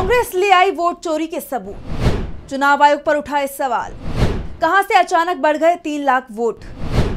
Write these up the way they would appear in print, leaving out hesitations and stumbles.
कांग्रेस ले आई वोट चोरी के सबूत। चुनाव आयोग पर उठाए सवाल। कहां से अचानक बढ़ गए 3 लाख वोट।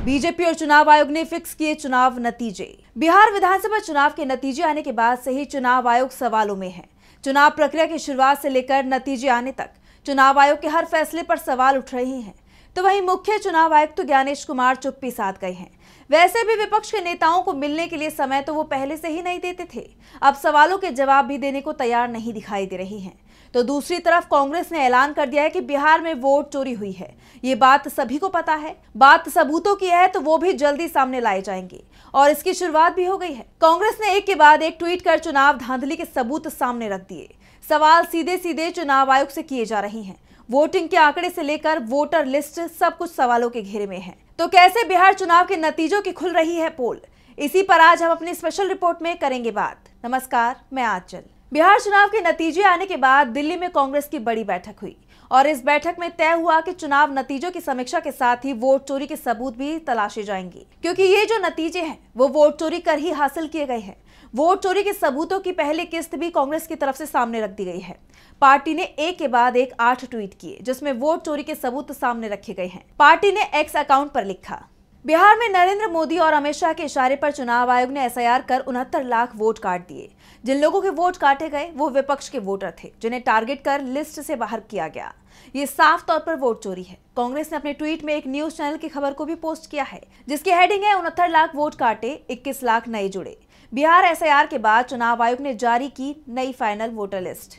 बीजेपी और चुनाव आयोग ने फिक्स किए चुनाव नतीजे। बिहार विधानसभा चुनाव के नतीजे आने के बाद से ही चुनाव आयोग सवालों में है। चुनाव प्रक्रिया की शुरुआत से लेकर नतीजे आने तक चुनाव आयोग के हर फैसले पर सवाल उठ रहे हैं। तो वहीं मुख्य चुनाव आयुक्त ज्ञानेश कुमार चुप्पी साध गए हैं। वैसे भी विपक्ष के नेताओं को मिलने के लिए समय तो वो पहले से ही नहीं देते थे, अब सवालों के जवाब भी देने को तैयार नहीं दिखाई दे रही हैं। तो दूसरी तरफ कांग्रेस ने ऐलान कर दिया है कि बिहार में वोट चोरी हुई है। ये बात सभी को पता है, बात सबूतों की है तो वो भी जल्दी सामने लाए जाएंगे और इसकी शुरुआत भी हो गई है। कांग्रेस ने एक के बाद एक ट्वीट कर चुनाव धांधली के सबूत सामने रख दिए। सवाल सीधे सीधे चुनाव आयोग से किए जा रहे हैं। वोटिंग के आंकड़े से लेकर वोटर लिस्ट सब कुछ सवालों के घेरे में है। तो कैसे बिहार चुनाव के नतीजों की खुल रही है पोल, इसी पर आज हम अपनी स्पेशल रिपोर्ट में करेंगे बात। नमस्कार, मैं आंचल। बिहार चुनाव के नतीजे आने के बाद दिल्ली में कांग्रेस की बड़ी बैठक हुई और इस बैठक में तय हुआ कि चुनाव नतीजों की समीक्षा के साथ ही वोट चोरी के सबूत भी तलाशे जाएंगे, क्योंकि ये जो नतीजे हैं वो वोट चोरी कर ही हासिल किए गए हैं। वोट चोरी के सबूतों की पहली किस्त भी कांग्रेस की तरफ से सामने रख दी गई है। पार्टी ने एक के बाद एक 8 ट्वीट किए जिसमें वोट चोरी के सबूत सामने रखे गए हैं। पार्टी ने एक्स अकाउंट पर लिखा, बिहार में नरेंद्र मोदी और अमित शाह के इशारे पर चुनाव आयोग ने एसआईआर कर 69 लाख वोट काट दिए। जिन लोगों के वोट काटे गए वो विपक्ष के वोटर थे, जिन्हें टारगेट कर लिस्ट से बाहर किया गया। ये साफ तौर पर वोट चोरी है। कांग्रेस ने अपने ट्वीट में एक न्यूज चैनल की खबर को भी पोस्ट किया है, जिसकी हेडिंग है 69 लाख वोट काटे, 21 लाख नए जुड़े। बिहार एसआईआर के बाद चुनाव आयोग ने जारी की नई फाइनल वोटर लिस्ट।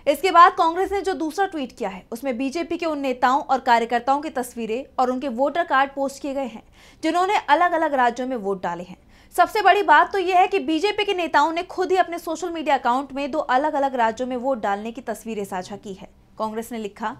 इसके बाद कांग्रेस ने जो दूसरा ट्वीट किया है उसमें बीजेपी के उन नेताओं और कार्यकर्ताओं की तस्वीरें और उनके वोटर कार्ड पोस्ट किए गए हैं जिन्होंने अलग अलग राज्यों में वोट डाले हैं। सबसे बड़ी बात तो यह है कि बीजेपी के नेताओं ने खुद ही अपने सोशल मीडिया अकाउंट में 2 अलग अलग राज्यों में वोट डालने की तस्वीरें साझा की है। कांग्रेस ने लिखा,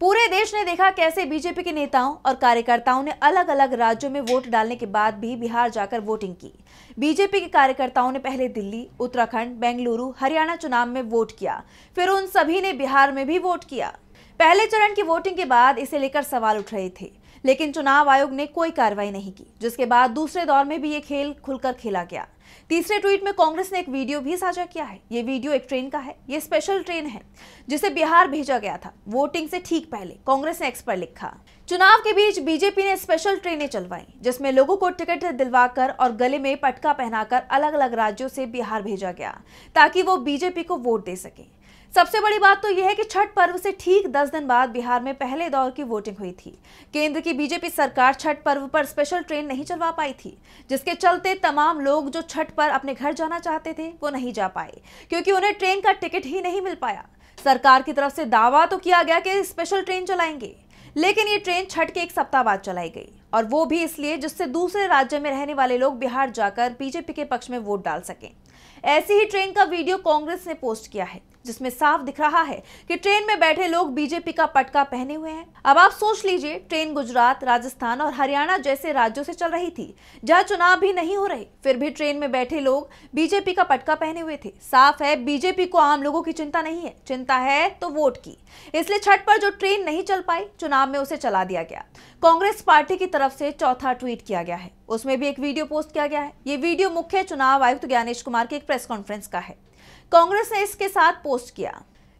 पूरे देश ने देखा कैसे बीजेपी के नेताओं और कार्यकर्ताओं ने अलग अलग राज्यों में वोट डालने के बाद भी बिहार जाकर वोटिंग की। बीजेपी के कार्यकर्ताओं ने पहले दिल्ली, उत्तराखंड, बेंगलुरु, हरियाणा चुनाव में वोट किया, फिर उन सभी ने बिहार में भी वोट किया। पहले चरण की वोटिंग के बाद इसे लेकर सवाल उठ रहे थे, लेकिन चुनाव आयोग ने कोई कार्रवाई नहीं की, जिसके बाद दूसरे दौर में भी ये खेल खुलकर खेला गया। तीसरे ट्वीट में कांग्रेस ने एक वीडियो भी साझा किया है। ये वीडियो एक ट्रेन का है। ये स्पेशल ट्रेन है जिसे बिहार भेजा गया था वोटिंग से ठीक पहले। कांग्रेस ने एक्स पर लिखा, चुनाव के बीच बीजेपी ने स्पेशल ट्रेनें चलवाई जिसमें लोगों को टिकट दिलवाकर और गले में पटका पहनाकर अलग अलग राज्यों से बिहार भेजा गया ताकि वो बीजेपी को वोट दे सके। सबसे बड़ी बात तो यह है कि छठ पर्व से ठीक 10 दिन बाद बिहार में पहले दौर की वोटिंग हुई थी। केंद्र की बीजेपी सरकार छठ पर्व पर स्पेशल ट्रेन नहीं चलवा पाई थी, जिसके चलते तमाम लोग जो छठ पर अपने घर जाना चाहते थे वो नहीं जा पाए, क्योंकि उन्हें ट्रेन का टिकट ही नहीं मिल पाया। सरकार की तरफ से दावा तो किया गया कि स्पेशल ट्रेन चलाएंगे, लेकिन ये ट्रेन छठ के 1 सप्ताह बाद चलाई गई, और वो भी इसलिए जिससे दूसरे राज्य में रहने वाले लोग बिहार जाकर बीजेपी के पक्ष में वोट डाल सकें। ऐसी ही ट्रेन का वीडियो कांग्रेस ने पोस्ट किया है जिसमें साफ दिख रहा है कि ट्रेन में बैठे लोग बीजेपी का पटका पहने हुए हैं। अब आप सोच लीजिए, ट्रेन गुजरात, राजस्थान और हरियाणा जैसे राज्यों से चल रही थी जहां चुनाव भी नहीं हो रहे, फिर भी ट्रेन में बैठे लोग बीजेपी का पटका पहने हुए थे। साफ है बीजेपी को आम लोगों की चिंता नहीं है, चिंता है तो वोट की। इसलिए छठ पर जो ट्रेन नहीं चल पाई, चुनाव में उसे चला दिया गया। कांग्रेस पार्टी की तरफ से चौथा ट्वीट किया गया है, उसमें भी एक वीडियो पोस्ट किया गया है। ये वीडियो मुख्य चुनाव आयुक्त ज्ञानेश कुमार की एक प्रेस कॉन्फ्रेंस का है। कांग्रेस ने इसके साथ पोस्ट किया,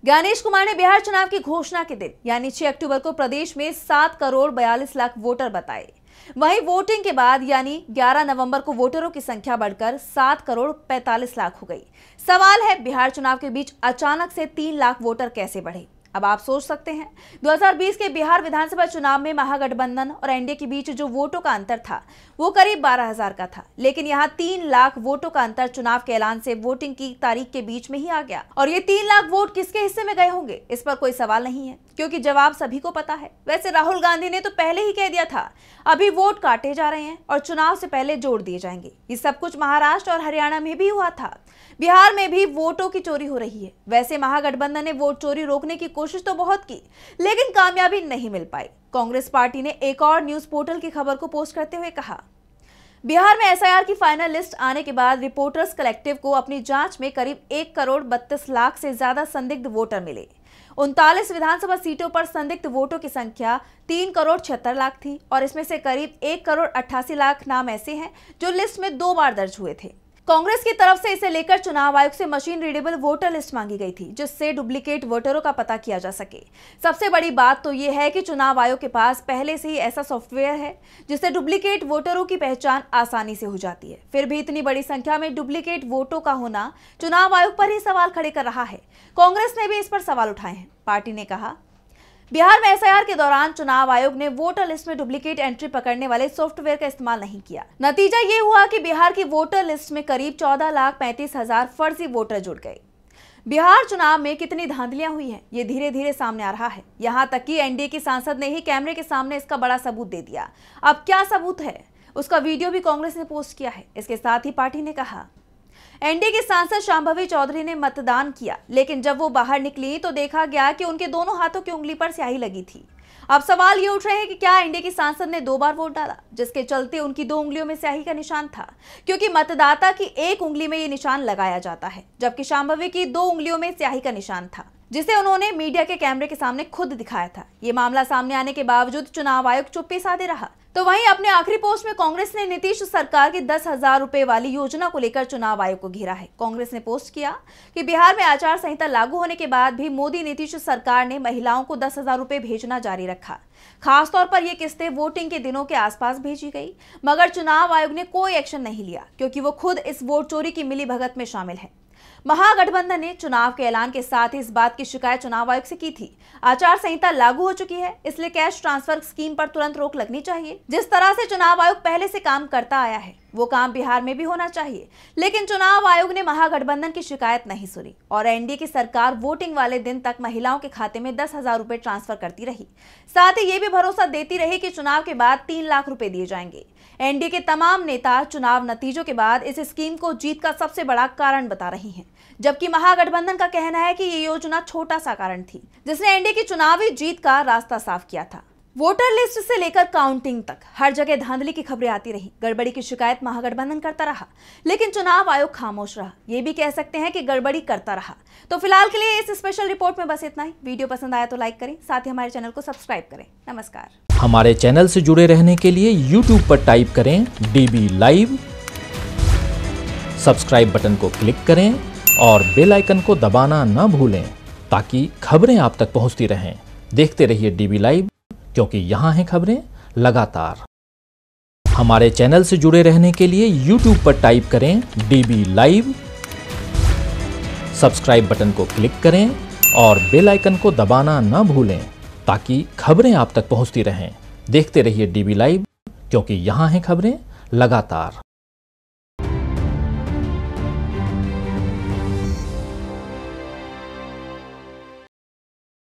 ज्ञानेश कुमार ने बिहार चुनाव की घोषणा के दिन यानी 6 अक्टूबर को प्रदेश में 7 करोड़ 42 लाख वोटर बताए। वहीं वोटिंग के बाद यानी 11 नवंबर को वोटरों की संख्या बढ़कर 7 करोड़ 45 लाख हो गई। सवाल है, बिहार चुनाव के बीच अचानक से 3 लाख वोटर कैसे बढ़े? अब आप सोच सकते हैं, 2020 के बिहार विधानसभा चुनाव में महागठबंधन और एनडीए के बीच जो वोटों का अंतर था वो करीब 12,000 का था, लेकिन यहाँ 3 लाख वोटों का अंतर चुनाव के ऐलान से वोटिंग की तारीख के बीच में ही आ गया। और ये 3 लाख वोट किसके हिस्से में गए होंगे, इस पर कोई सवाल नहीं है, क्योंकि जवाब सभी को पता है। वैसे राहुल गांधी ने तो पहले ही कह दिया था अभी वोट काटे जा रहे हैं और चुनाव से पहले जोड़ दिए जाएंगे। ये सब कुछ महाराष्ट्र और हरियाणा में भी हुआ था। बिहार में भी वोटों की चोरी हो रही है। वैसे महागठबंधन ने वोट चोरी रोकने की कोशिश तो बहुत की, लेकिन कामयाबी नहीं मिल पाई। कांग्रेस पार्टी ने एक और न्यूज पोर्टल की खबर को पोस्ट करते हुए कहा, बिहार में एसआईआर की फाइनल लिस्ट आने के बाद रिपोर्टर्स कलेक्टिव को अपनी जांच में करीब 1 करोड़ 32 लाख से ज्यादा संदिग्ध वोटर मिले। 39 विधानसभा सीटों पर संदिग्ध वोटों की संख्या 3 करोड़ 76 लाख थी और इसमें से करीब 1 करोड़ 88 लाख नाम ऐसे हैं जो लिस्ट में 2 बार दर्ज हुए थे। कांग्रेस की तरफ से इसे लेकर चुनाव आयोग से मशीन रीडेबल वोटर लिस्ट मांगी गई थी, जिससे डुप्लीकेट वोटरों का पता किया जा सके। सबसे बड़ी बात तो ये है कि चुनाव आयोग के पास पहले से ही ऐसा सॉफ्टवेयर है जिससे डुप्लीकेट वोटरों की पहचान आसानी से हो जाती है। फिर भी इतनी बड़ी संख्या में डुप्लीकेट वोटों का होना चुनाव आयोग पर ही सवाल खड़े कर रहा है। कांग्रेस ने भी इस पर सवाल उठाए हैं। पार्टी ने कहा, बिहार में एसआईआर के दौरान चुनाव आयोग ने वोटर लिस्ट में डुप्लीकेट एंट्री पकड़ने वाले सॉफ्टवेयर का इस्तेमाल नहीं किया। नतीजा ये हुआ कि बिहार की वोटर लिस्ट में करीब 14,35,000 फर्जी वोटर जुड़ गए। बिहार चुनाव में कितनी धांधलियां हुई हैं, ये धीरे धीरे सामने आ रहा है। यहां तक कि एनडीए की सांसद ने ही कैमरे के सामने इसका बड़ा सबूत दे दिया। अब क्या सबूत है, उसका वीडियो भी कांग्रेस ने पोस्ट किया है। इसके साथ ही पार्टी ने कहा, एनडीए के सांसद शांभवी चौधरी ने मतदान किया, लेकिन जब वो बाहर निकली तो देखा गया कि उनके दोनों हाथों की उंगली पर स्याही लगी थी। अब सवाल ये उठ रहे हैं कि क्या एनडीए की सांसद ने 2 बार वोट डाला, जिसके चलते उनकी 2 उंगलियों में स्याही का निशान था, क्योंकि मतदाता की 1 उंगली में ये निशान लगाया जाता है, जबकि शांभवी की 2 उंगलियों में स्याही का निशान था, जिसे उन्होंने मीडिया के कैमरे के सामने खुद दिखाया था। ये मामला सामने आने के बावजूद चुनाव आयोग चुप्पी साधे रहा। तो वहीं अपने आखिरी पोस्ट में कांग्रेस ने नीतीश सरकार की 10,000 रुपए वाली योजना को लेकर चुनाव आयोग को घेरा है। कांग्रेस ने पोस्ट किया कि बिहार में आचार संहिता लागू होने के बाद भी मोदी नीतीश सरकार ने महिलाओं को 10,000 रुपए भेजना जारी रखा। खासतौर पर यह किस्तें वोटिंग के दिनों के आसपास भेजी गई, मगर चुनाव आयोग ने कोई एक्शन नहीं लिया, क्योंकि वो खुद इस वोट चोरी की मिलीभगत में शामिल है। महागठबंधन ने चुनाव के ऐलान के साथ ही इस बात की शिकायत चुनाव आयोग से की थी। आचार संहिता लागू हो चुकी है, इसलिए कैश ट्रांसफर स्कीम पर तुरंत रोक लगनी चाहिए। जिस तरह से चुनाव आयोग पहले से काम करता आया है, वो काम बिहार में भी होना चाहिए। लेकिन चुनाव आयोग ने महागठबंधन की शिकायत नहीं सुनी और एनडीए की सरकार वोटिंग वाले दिन तक महिलाओं के खाते में 10,000 रुपए ट्रांसफर करती रही। साथ ही ये भी भरोसा देती रही कि चुनाव के बाद 3 लाख रुपए दिए जाएंगे। एनडीए के तमाम नेता चुनाव नतीजों के बाद इस स्कीम को जीत का सबसे बड़ा कारण बता रही हैं, जबकि महागठबंधन का कहना है कि ये योजना छोटा सा कारण थी, जिसने एनडीए की चुनावी जीत का रास्ता साफ किया था। वोटर लिस्ट से लेकर काउंटिंग तक हर जगह धांधली की खबरें आती रही। गड़बड़ी की शिकायत महागठबंधन करता रहा, लेकिन चुनाव आयोग खामोश रहा। ये भी कह सकते हैं कि गड़बड़ी करता रहा। तो फिलहाल के लिए इस स्पेशल रिपोर्ट में बस इतना ही। वीडियो पसंद आया तो लाइक करें, साथ ही हमारे चैनल को सब्सक्राइब करें। नमस्कार। हमारे चैनल से जुड़े रहने के लिए YouTube पर टाइप करें DB लाइव, सब्सक्राइब बटन को क्लिक करें और बेल आइकन को दबाना न भूलें, ताकि खबरें आप तक पहुंचती रहें। देखते रहिए DB लाइव, क्योंकि यहाँ हैं खबरें लगातार। हमारे चैनल से जुड़े रहने के लिए YouTube पर टाइप करें DB लाइव, सब्सक्राइब बटन को क्लिक करें और बेल आइकन को दबाना न भूलें, ताकि खबरें आप तक पहुंचती रहें। देखते रहिए DB लाइव, क्योंकि यहाँ हैं खबरें लगातार।